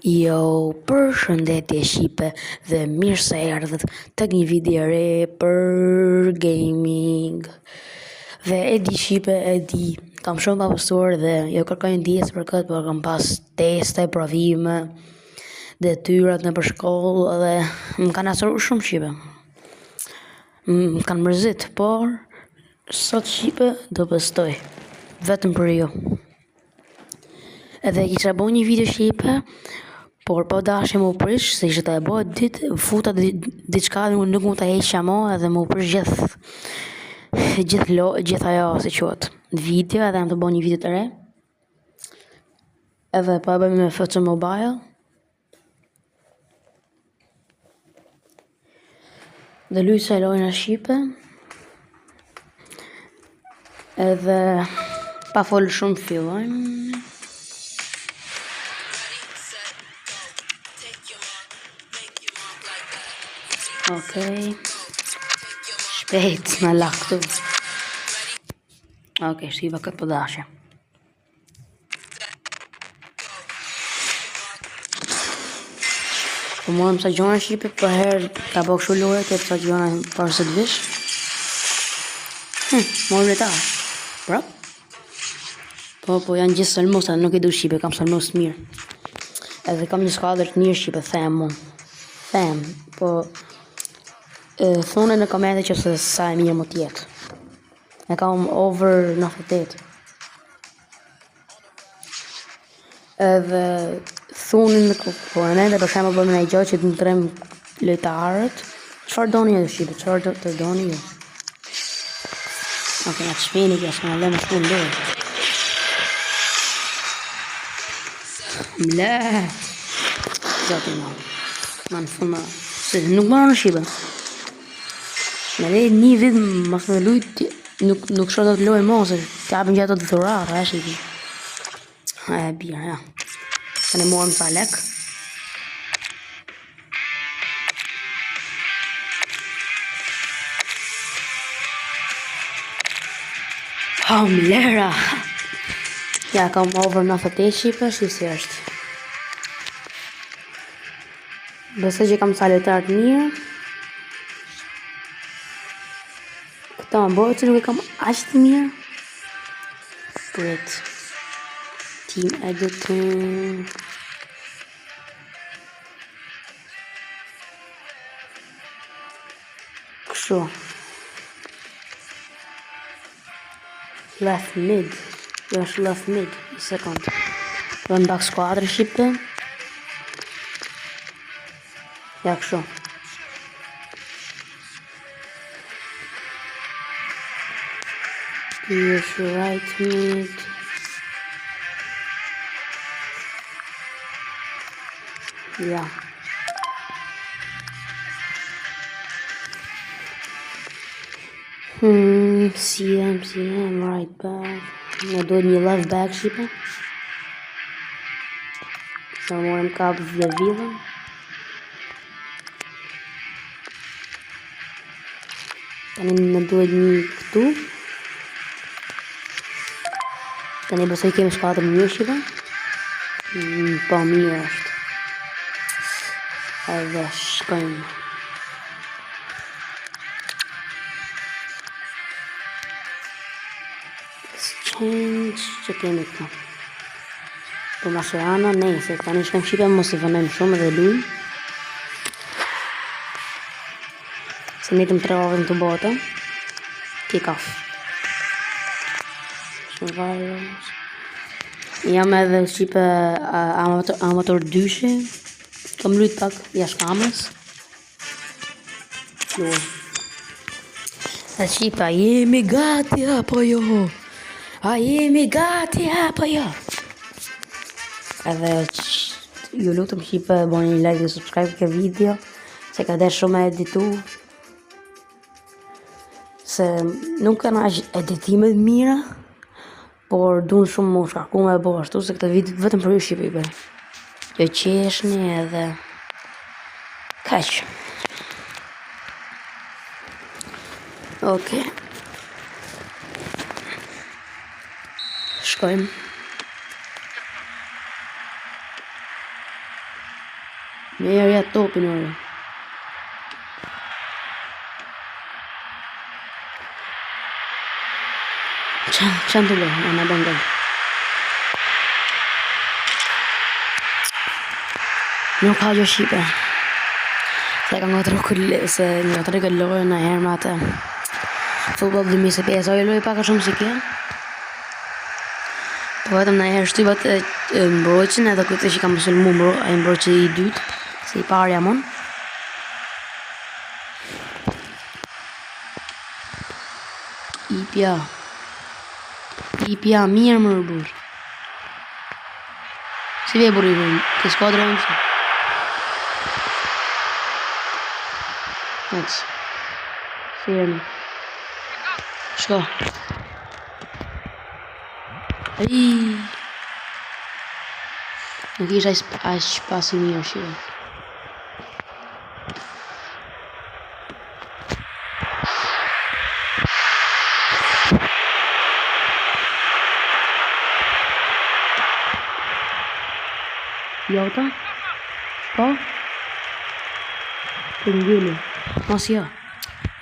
Jo, përshëndetje Shqipe dhe mirë se erdhët tek një video re për gaming. Dhe e di Shqipe, e di, kam shumë papësuar dhe jo kërkoj ndjes për këtë, por kam pas teste, provime, detyrat në për shkollë dhe më kanë asuru shumë Shqipe. Më kanë mërzit, por sot Shqipe do bestoj, vetëm për ju. Edhe kisha bo një video Shqipe, por po dashje më prish, se ishte e bo ditë, futa diçka dhe nuk mu të heqja mo edhe më prish gjithë ajo si quhet video, edhe jam të bo një video të re. Edhe po e bëjmë me FC Mobile. Dhe lujsa e lojna Shqipe. Edhe pa folë shumë fillojmë. Okej. Shpejt në laktu. Okej, shqiva këtë përdashe. Po morëm sa gjona Shqipe, për herë ka bo këshu loje, këtë sa gjona parë së të vish. Morëm letarë. Bra? Po janë gjithë sëllmosa, nuk i du Shqipe, kam sëllmos të mirë. Edhe kam një skuadër të mirë Shqipe, them mu. Them, po thune në komente që se sa e mirë më tjetë. E kam over 98. Edhe thune në komente, për shemë bëmë në i gjoj që të në trem lojtarët. Qëfar doni e Shqipe, qëfar të doni ju? Oke, nga të shpini kja, s'ka në le më shku në dojë. Mle. Zotin ma. Ma në fund ma. Se nuk marrë në Shqipe. Me dhe një vit mas me lujt, nuk shë do të lojë mo, se të apën gjatë të dhuratë, e shqiti. E bia, ja. Të ne morëm sa lek. Lera! Ja, kam over 98 Shqipe, shi si është. Besoj që kam sa letarë të mirë. Këta më bojë që nuk e kam ashtë të mirë. Prit. Team editing. Kështu. Left mid. Jo është left mid. Një sekund. Vëm bak skuadrë Shqipe. Ja kështu. Here's right mid. Ja. CM, right back. Në dojt një left back Shqipe. Sa morëm kapë dhe vidhën. Tani në dojt një këtu. Tani besoj kemi shkatër një Shqipe. Po mirë është. Edhe shkojmë. Exchange, që kemi këtu. Po Mascherano, ne, se tani shkojmë Shqipe, mos i vënojmë shumë dhe lujmë. Se njëtëm 3 ovën të botë. Kick off. Survivors. Jam edhe Shqipe amator 2-shi. Kam lujt pak jashtë kamës. E Shqipe, a jemi gati apo jo? A jemi gati apo jo? Edhe ju lutëm Shqipe, boni një like dhe subscribe ke video, se ka dhe shumë e editu. Se nuk kanë editimet mira, por dunë shumë më shkarku me bo ashtu, se këtë video vetëm për ju Shqipe i bërë. Jo qeshni edhe kaq. Okej. Shkojmë. Merja topin orë. Çan të bë, ana bën gol. Nuk ka gjë shqipe. Se ka ngotru se ngotru këllore në herë më atë. Futboll 2025, ojë loj pak a shumë si kjo. Po vetëm në herë shtypat mbrojtjen edhe këtë që ka mësulmu ai mbrojtje i dytë, se i parë jamon. Ipja mirë më rëbur. Si ve burri vën, ke skuadra e mësë. Nec. Firme. Shko. Nuk isha aq pasi mirë shire. Jota? Shko? Për ngili. Mas jo.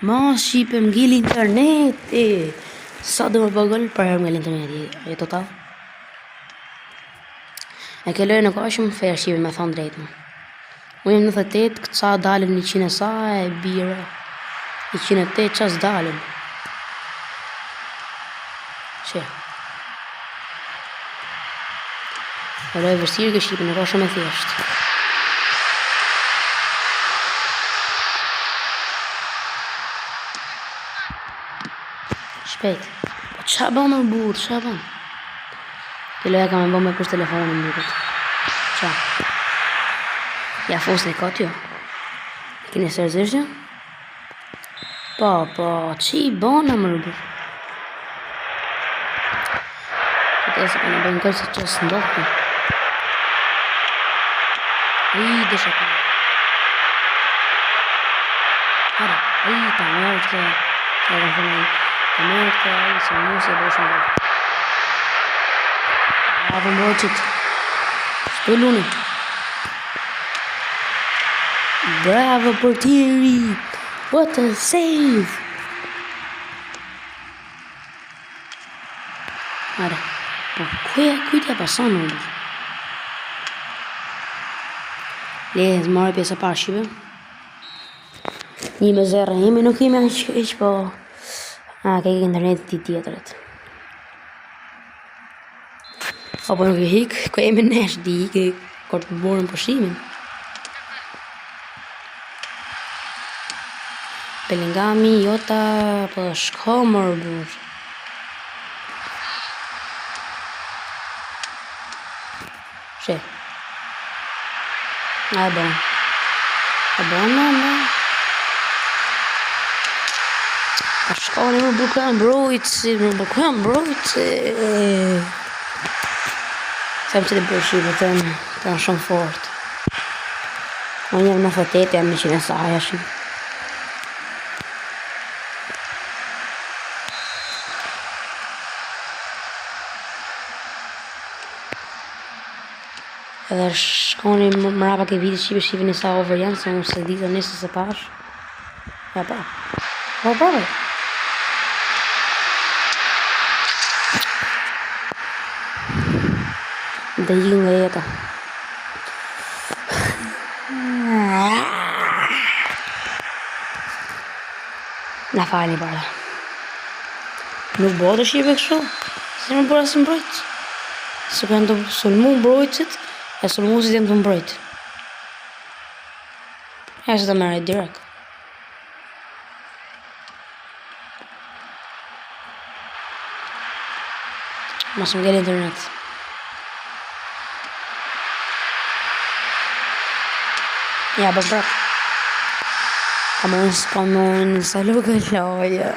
Mas shqipe m'ngili interneti. Sa dhe më bëgëll për herë m'ngili interneti. E total. E ke lojë në ka shumë ferë shqipe me thonë drejtë. Unë jem 98, këtë sa dalim 100 e sa e bira. 108 qas dalim. Që? E lojë vështirë kë shqipe, në ka shumë e thjeshtë. Shpejt. Po qa bën më burë, qa bën? Ke loja ka me bën me kush telefonin më këtë. Qa? Ja fosni ka t'jo. Kini sërzishtë? Po, që i bën më burë? Këtë e se ka në bëjnë kërë se qësë ndohë. Desha ka. Hara, ta mërë të... Ta mërë të... Se mu se bëshë në dhe. Bravo mboqit. Shtu luni. Bravo portieri. What a save. Hara. Po kujtja pasan në dhe. Le, marrë pjesë e parë shqipe. 1-0 jemi, nuk jemi aq po... ke internet ti tjetëret. Apo nuk e hik, ko jemi nesh di hik, kërë të borën përshimin. Belingami, Jota, po shko mërë burë. She. A bon. A shkoni më bukën mbrojtësi. Sem që të përshimë të në shumë fort. Unë jam 98, jam 100 e saj ashtë. Edhe shkoni mrapa ke viti shqipe një sa over janë, se unë se dita nesë se pash. Ja pa. Pa. Dhe jikin nga jeta. Na falni para. Nuk bëhet të shqipe kështu. Se më bërë asë mbrojtë. Se kanë të sulmu mbrojtësit, e sulmusit jenë të mbrojtë. E se të merë direkt. Mos më ngell internet. Ja, bë prap. Come on, sa loga loja.